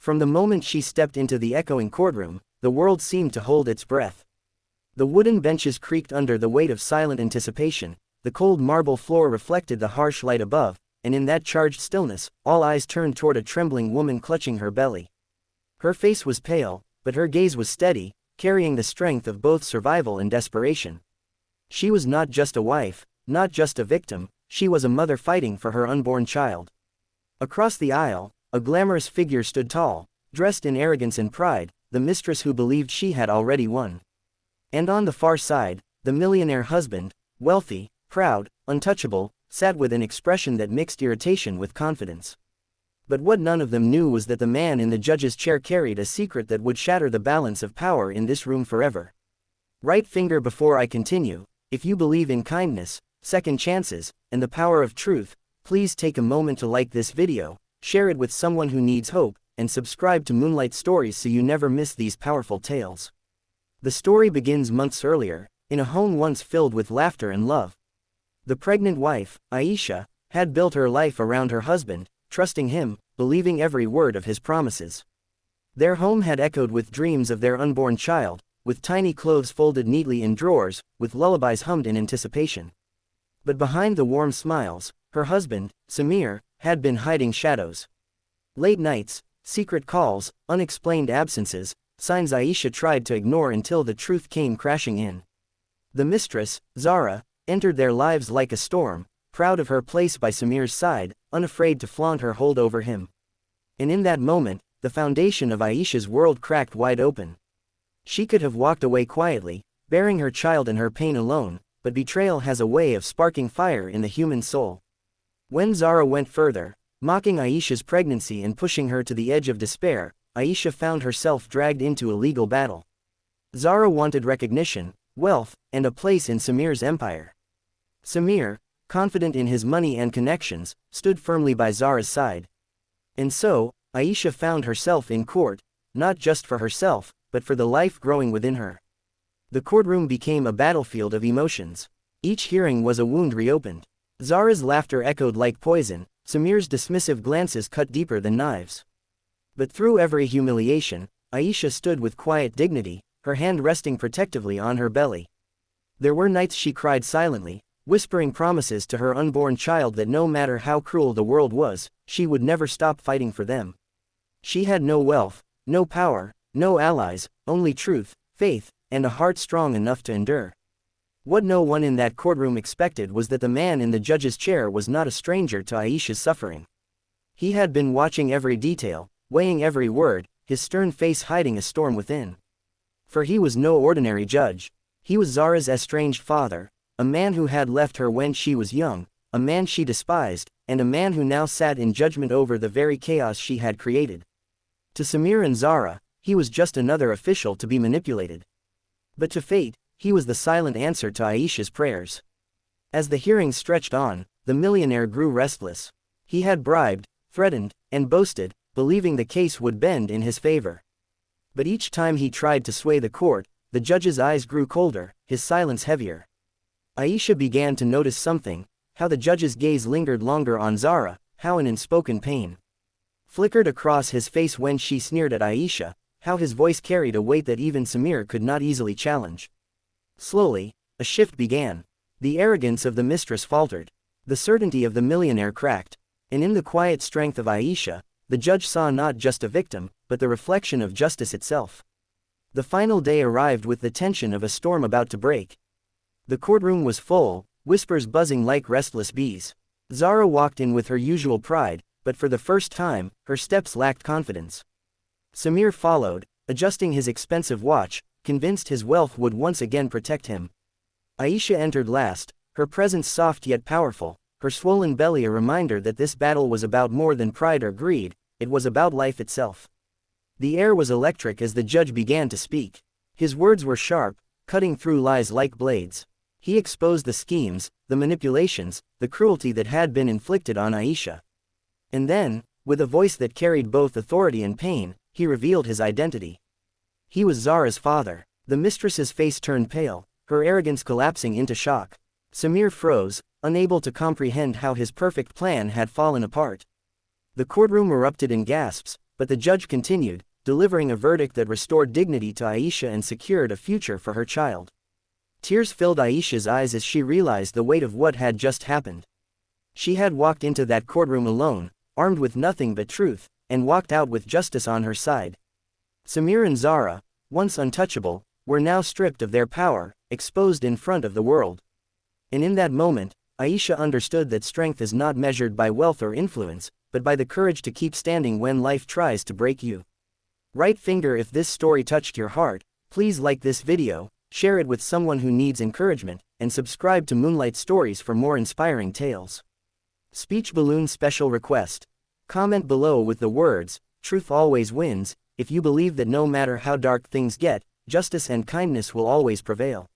From the moment she stepped into the echoing courtroom, the world seemed to hold its breath. The wooden benches creaked under the weight of silent anticipation, the cold marble floor reflected the harsh light above, and in that charged stillness, all eyes turned toward a trembling woman clutching her belly. Her face was pale, but her gaze was steady, carrying the strength of both survival and desperation. She was not just a wife, not just a victim, she was a mother fighting for her unborn child. Across the aisle, a glamorous figure stood tall, dressed in arrogance and pride, the mistress who believed she had already won. And on the far side, the millionaire husband, wealthy, proud, untouchable, sat with an expression that mixed irritation with confidence. But what none of them knew was that the man in the judge's chair carried a secret that would shatter the balance of power in this room forever. Right finger before I continue, if you believe in kindness, second chances, and the power of truth, please take a moment to like this video, share it with someone who needs hope, and subscribe to Moonlight Stories so you never miss these powerful tales. The story begins months earlier, in a home once filled with laughter and love. The pregnant wife, Aisha, had built her life around her husband, trusting him, believing every word of his promises. Their home had echoed with dreams of their unborn child, with tiny clothes folded neatly in drawers, with lullabies hummed in anticipation. But behind the warm smiles, her husband, Samir, had been hiding shadows. Late nights, secret calls, unexplained absences, signs Aisha tried to ignore until the truth came crashing in. The mistress, Zara, entered their lives like a storm, proud of her place by Samir's side, unafraid to flaunt her hold over him. And in that moment, the foundation of Aisha's world cracked wide open. She could have walked away quietly, bearing her child and her pain alone, but betrayal has a way of sparking fire in the human soul. When Zara went further, mocking Aisha's pregnancy and pushing her to the edge of despair, Aisha found herself dragged into a legal battle. Zara wanted recognition, wealth, and a place in Samir's empire. Samir, confident in his money and connections, stood firmly by Zara's side. And so, Aisha found herself in court, not just for herself, but for the life growing within her. The courtroom became a battlefield of emotions. Each hearing was a wound reopened. Zara's laughter echoed like poison, Samir's dismissive glances cut deeper than knives. But through every humiliation, Aisha stood with quiet dignity, her hand resting protectively on her belly. There were nights she cried silently, whispering promises to her unborn child that no matter how cruel the world was, she would never stop fighting for them. She had no wealth, no power, no allies, only truth, faith, and a heart strong enough to endure. What no one in that courtroom expected was that the man in the judge's chair was not a stranger to Aisha's suffering. He had been watching every detail, weighing every word, his stern face hiding a storm within. For he was no ordinary judge. He was Zara's estranged father, a man who had left her when she was young, a man she despised, and a man who now sat in judgment over the very chaos she had created. To Samir and Zara, he was just another official to be manipulated. But to fate, he was the silent answer to Aisha's prayers. As the hearings stretched on, the millionaire grew restless. He had bribed, threatened, and boasted, believing the case would bend in his favor. But each time he tried to sway the court, the judge's eyes grew colder, his silence heavier. Aisha began to notice something, how the judge's gaze lingered longer on Zara, how an unspoken pain flickered across his face when she sneered at Aisha, how his voice carried a weight that even Samir could not easily challenge. Slowly, a shift began. The arrogance of the mistress faltered. The certainty of the millionaire cracked. And in the quiet strength of Aisha, the judge saw not just a victim, but the reflection of justice itself. The final day arrived with the tension of a storm about to break. The courtroom was full, whispers buzzing like restless bees. Zara walked in with her usual pride, but for the first time, her steps lacked confidence. Samir followed, adjusting his expensive watch, convinced his wealth would once again protect him. Aisha entered last, her presence soft yet powerful, her swollen belly a reminder that this battle was about more than pride or greed, it was about life itself. The air was electric as the judge began to speak. His words were sharp, cutting through lies like blades. He exposed the schemes, the manipulations, the cruelty that had been inflicted on Aisha. And then, with a voice that carried both authority and pain, he revealed his identity. He was Zara's father. The mistress's face turned pale, her arrogance collapsing into shock. Samir froze, unable to comprehend how his perfect plan had fallen apart. The courtroom erupted in gasps, but the judge continued, delivering a verdict that restored dignity to Aisha and secured a future for her child. Tears filled Aisha's eyes as she realized the weight of what had just happened. She had walked into that courtroom alone, armed with nothing but truth, and walked out with justice on her side. Samir and Zara, once untouchable, were now stripped of their power, exposed in front of the world. And in that moment, Aisha understood that strength is not measured by wealth or influence, but by the courage to keep standing when life tries to break you. Right finger if this story touched your heart, please like this video, share it with someone who needs encouragement, and subscribe to Moonlight Stories for more inspiring tales. Speech balloon special request. Comment below with the words, "Truth always wins," if you believe that no matter how dark things get, justice and kindness will always prevail.